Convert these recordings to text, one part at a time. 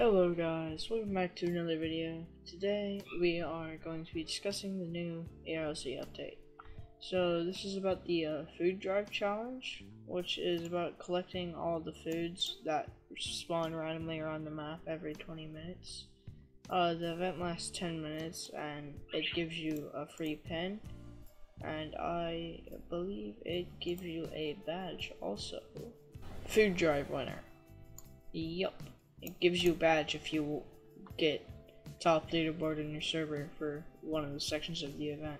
Hello guys, welcome back to another video. Today we are going to be discussing the new ERlc update. So this is about the food drive challenge, which is about collecting all the foods that spawn randomly around the map every 20 minutes. The event lasts 10 minutes and it gives you a free pen, and I believe it gives you a badge also. Food drive winner. Yup. It gives you a badge if you get top leaderboard in your server for one of the sections of the event.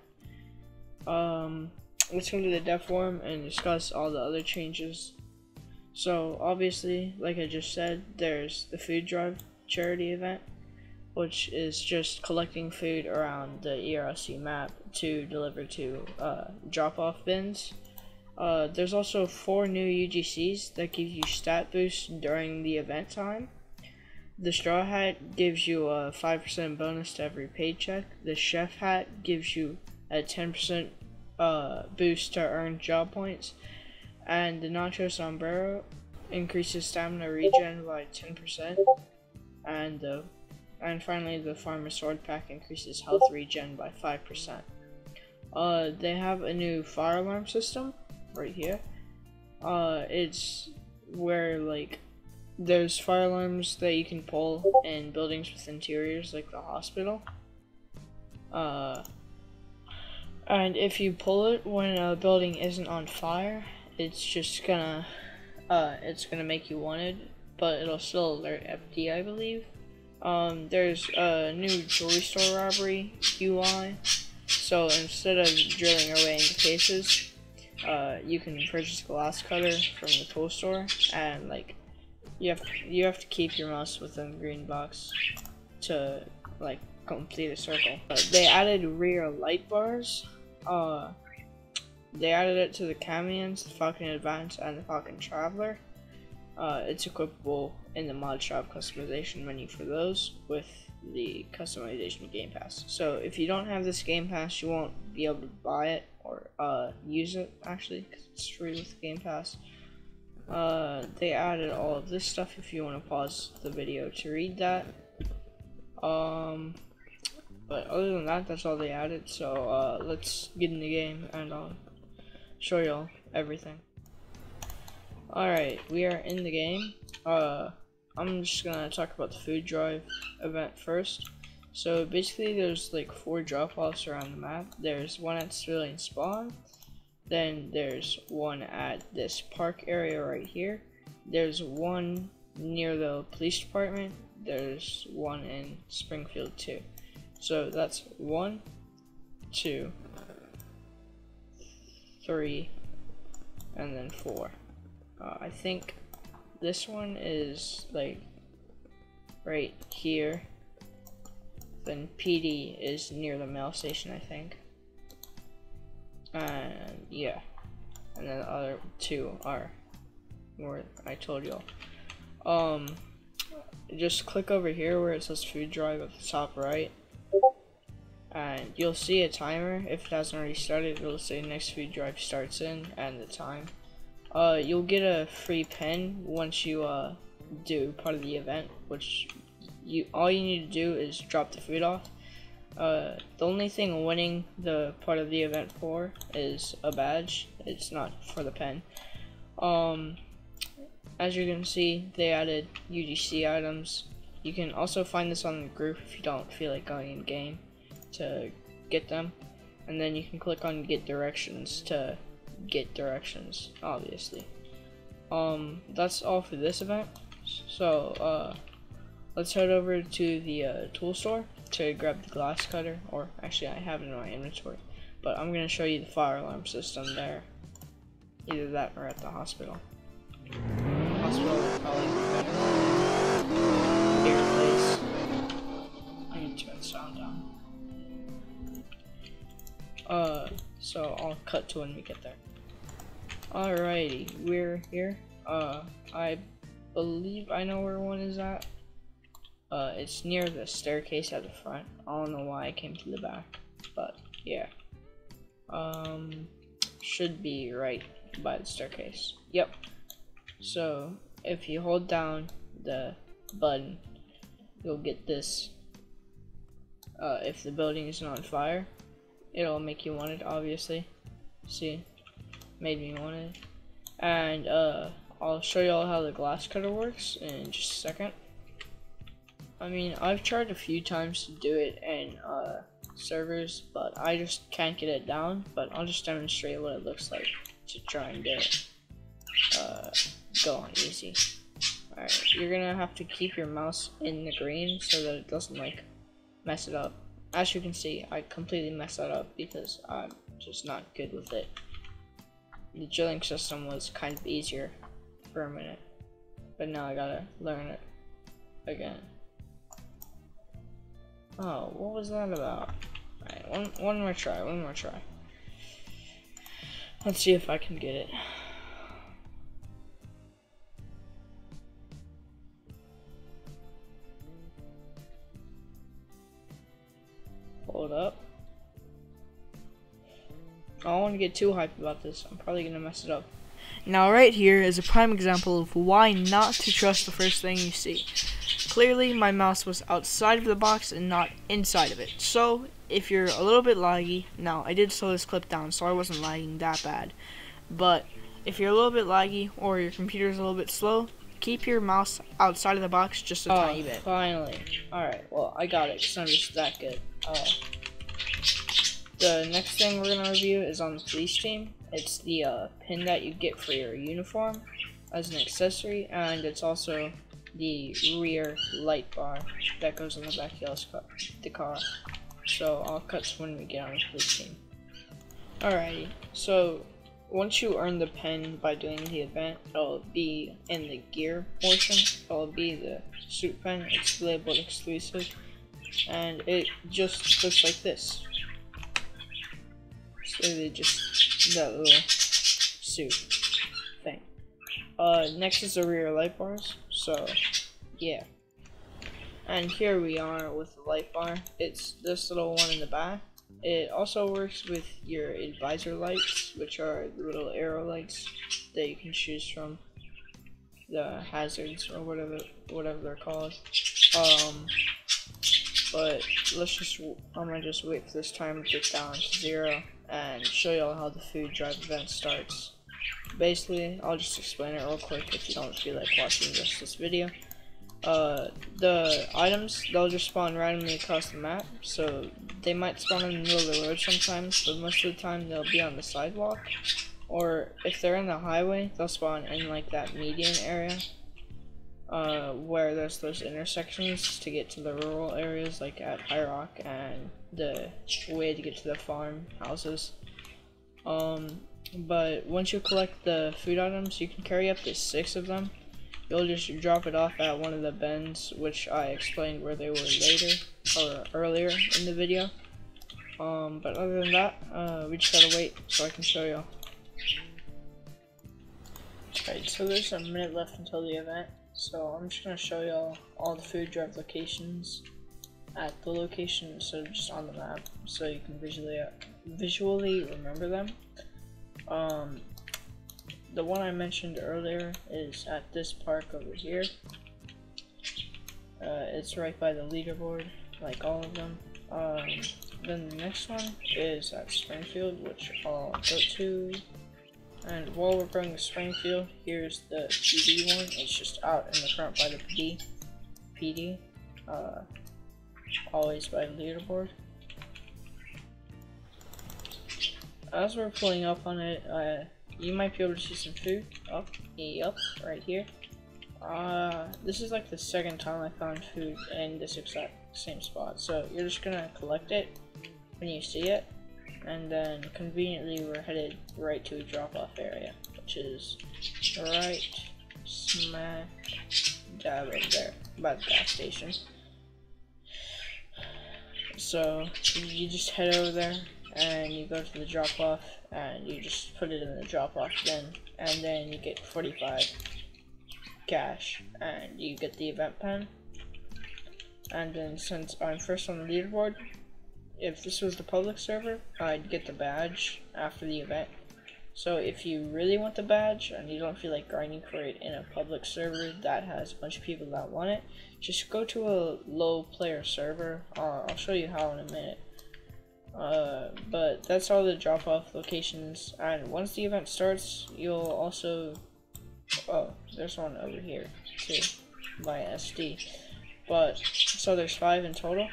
Let's go to the Devforum and discuss all the other changes. So obviously, like I just said, there's the food drive charity event, which is just collecting food around the ERlc map to deliver to drop-off bins. There's also 4 new UGCs that give you stat boosts during the event time. The straw hat gives you a 5% bonus to every paycheck. The chef hat gives you a 10% boost to earn job points. And the nacho sombrero increases stamina regen by 10%. And finally, the farmer sword pack increases health regen by 5%. They have a new fire alarm system right here. It's where there's fire alarms that you can pull in buildings with interiors like the hospital. And if you pull it when a building isn't on fire, it's just gonna make you wanted, but it'll still alert FD, I believe. There's a new jewelry store robbery UI, so instead of drilling your way into cases, you can purchase a glass cutter from the tool store, and you have to keep your mouse within the green box to complete a circle. They added rear light bars. They added it to the Camions, the Falcon Advance, and the Falcon Traveler. It's equipable in the mod shop customization menu for those with the customization game pass. So if you don't have this game pass, you won't be able to buy it or use it actually, because it's free with game pass. They added all of this stuff if you want to pause the video to read that. But other than that, that's all they added. So let's get in the game and I'll show y'all everything. Alright, we are in the game. I'm just gonna talk about the food drive event first. So basically there's 4 drop-offs around the map. There's one at civilian spawn. Then there's one at this park area right here. There's one near the police department. There's one in Springfield too. So that's 1, 2, 3, and then 4. I think this one is right here. Then PD is near the mail station, I think. And yeah, and then the other 2 are where I told y'all. Just click over here where it says food drive at the top right, and you'll see a timer. If it hasn't already started, it'll say next food drive starts in and the time. You'll get a free pen once you do part of the event, which all you need to do is drop the food off. The only thing winning the part of the event for is a badge. It's not for the pen. As you can see, they added UGC items. You can also find this on the group if you don't feel like going in game to get them, and then you can click on get directions to get directions, obviously. That's all for this event. So let's head over to the tool store to grab the glass cutter, or actually I have it in my inventory, but I'm going to show you the fire alarm system there. Either that or at the hospital. Hospital would probably be better. Here, place. I need to turn the sound down. So I'll cut to when we get there. Alrighty, we're here. I believe I know where one is at. It's near the staircase at the front. I don't know why I came to the back, but yeah. Should be right by the staircase. Yep. So if you hold down the button, you'll get this. If the building is not on fire, it'll make you wanted, obviously. See, made me wanted. And I'll show you all how the glass cutter works in just a second. I mean, I've tried a few times to do it in servers, but I just can't get it down. But I'll just demonstrate what it looks like to try and get it go on easy. Alright, you're gonna have to keep your mouse in the green so that it doesn't like mess it up. As you can see, I completely messed that up because I'm just not good with it. The drilling system was kind of easier for a minute, but now I gotta learn it again. Oh, what was that about? Alright, one more try. Let's see if I can get it. Hold up. I don't want to get too hyped about this. I'm probably gonna mess it up. Now right here is a prime example of why not to trust the first thing you see. Clearly my mouse was outside of the box and not inside of it. So if you're a little bit laggy, now I did slow this clip down so I wasn't lagging that bad. But if you're a little bit laggy or your computer's a little bit slow, keep your mouse outside of the box just a tiny bit. Finally. Alright, well I got it because I'm just that good. The next thing we're going to review is on the police team. It's the pin that you get for your uniform as an accessory, and it's also the rear light bar that goes on the back of the car. So I'll cut to when we get on the police team. Alrighty, so once you earn the pin by doing the event, it'll be in the gear portion. It'll be the suit pin. It's labeled exclusive, and it just looks like this. So they just that little suit thing. Next is the rear light bars. So yeah, and here we are with the light bar. It's this little one in the back. It also works with your advisor lights, which are the little arrow lights that you can choose from, the hazards or whatever they're called. But I'm gonna just wait for this timer to get down to 0 and show y'all how the food drive event starts. Basically, I'll just explain it real quick if you don't feel like watching the rest of this video. The items, they'll just spawn randomly across the map, so they might spawn in the middle of the road sometimes, but most of the time they'll be on the sidewalk, or if they're in the highway, they'll spawn in like that median area, where there's those intersections to get to the rural areas like at High Rock and the way to get to the farm houses. But once you collect the food items, you can carry up to 6 of them. You'll just drop it off at one of the bins, which I explained where they were earlier in the video. But other than that, we just gotta wait so I can show y'all. Alright, so there's a minute left until the event, so I'm just gonna show y'all all the food drive locations at the location instead of just on the map, so you can visually remember them. The one I mentioned earlier is at this park over here. It's right by the leaderboard, like all of them. Then the next one is at Springfield, which I'll go to. And while we're going to Springfield, here's the PD one. It's just out in the front by the PD. Always by the leaderboard. As we're pulling up on it, you might be able to see some food. Yep, right here. This is like the second time I found food in this exact same spot. So you're just gonna collect it when you see it, and then conveniently we're headed right to a drop-off area, which is right smack dab right there by the gas station. So you just head over there and you go to the drop-off and you just put it in the drop-off bin, and then you get 45 cash and you get the event pen. And then since I'm first on the leaderboard, if this was the public server, I'd get the badge after the event, So if you really want the badge and you don't feel like grinding for it in a public server that has a bunch of people that want it, just go to a low player server. I'll show you how in a minute. But that's all the drop off locations, and once the event starts, you'll also, oh, there's one over here too, by SD. But, so there's 5 in total,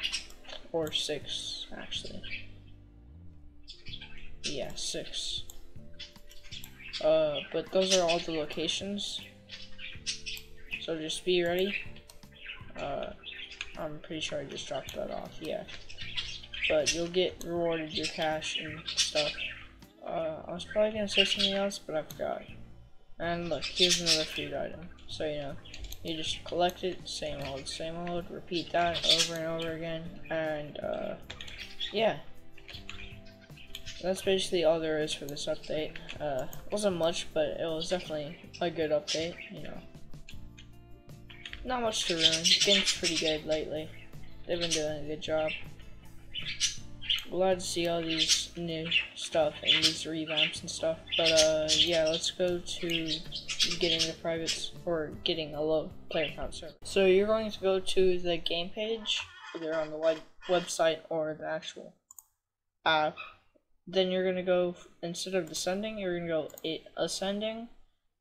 or 6 actually. Yeah, 6. But those are all the locations, so just be ready. I'm pretty sure I just dropped that off, yeah. But you'll get rewarded your cash and stuff. I was probably gonna say something else, but I forgot. And look, here's another food item. So you know, you just collect it, same old, repeat that over and over again, and yeah. That's basically all there is for this update. Wasn't much, but it was definitely a good update, you know. Not much to ruin. The game's pretty good lately. They've been doing a good job. Glad to see all these new stuff and these revamps and stuff. But yeah, let's go to getting the privates, or getting a low player count server. So you're going to go to the game page, either on the website or the actual app. Then you're gonna go, instead of descending, you're gonna go ascending,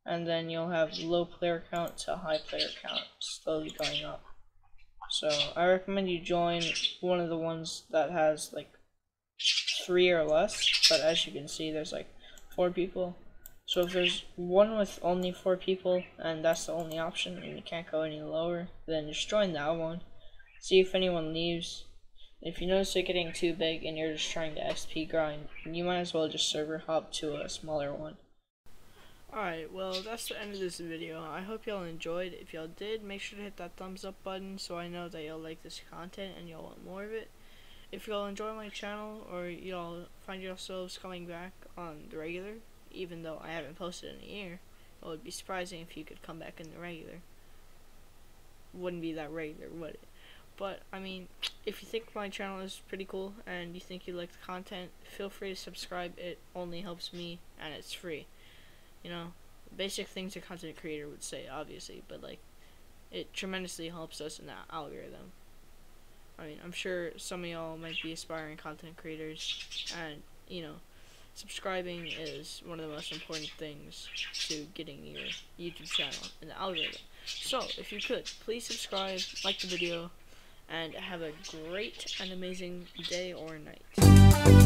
and then you'll have low player count to high player count, slowly going up. So I recommend you join one of the ones that has like 3 or less, but as you can see, there's like 4 people. So if there's one with only 4 people, and that's the only option, and you can't go any lower, then just join that one. See if anyone leaves. If you notice it getting too big and you're just trying to XP grind, you might as well just server hop to a smaller one. Alright, well that's the end of this video. I hope y'all enjoyed. If y'all did, make sure to hit that thumbs up button so I know that y'all like this content and y'all want more of it. If y'all enjoy my channel, or y'all find yourselves coming back on the regular, even though I haven't posted in a year, it would be surprising if you could come back in the regular. Wouldn't be that regular, would it? But, I mean, if you think my channel is pretty cool and you think you like the content, feel free to subscribe. It only helps me, and it's free. You know, basic things a content creator would say, obviously, but, like, it tremendously helps us in the algorithm. I mean, I'm sure some of y'all might be aspiring content creators, and, you know, subscribing is one of the most important things to getting your YouTube channel in the algorithm. So, if you could, please subscribe, like the video, and have a great and amazing day or night.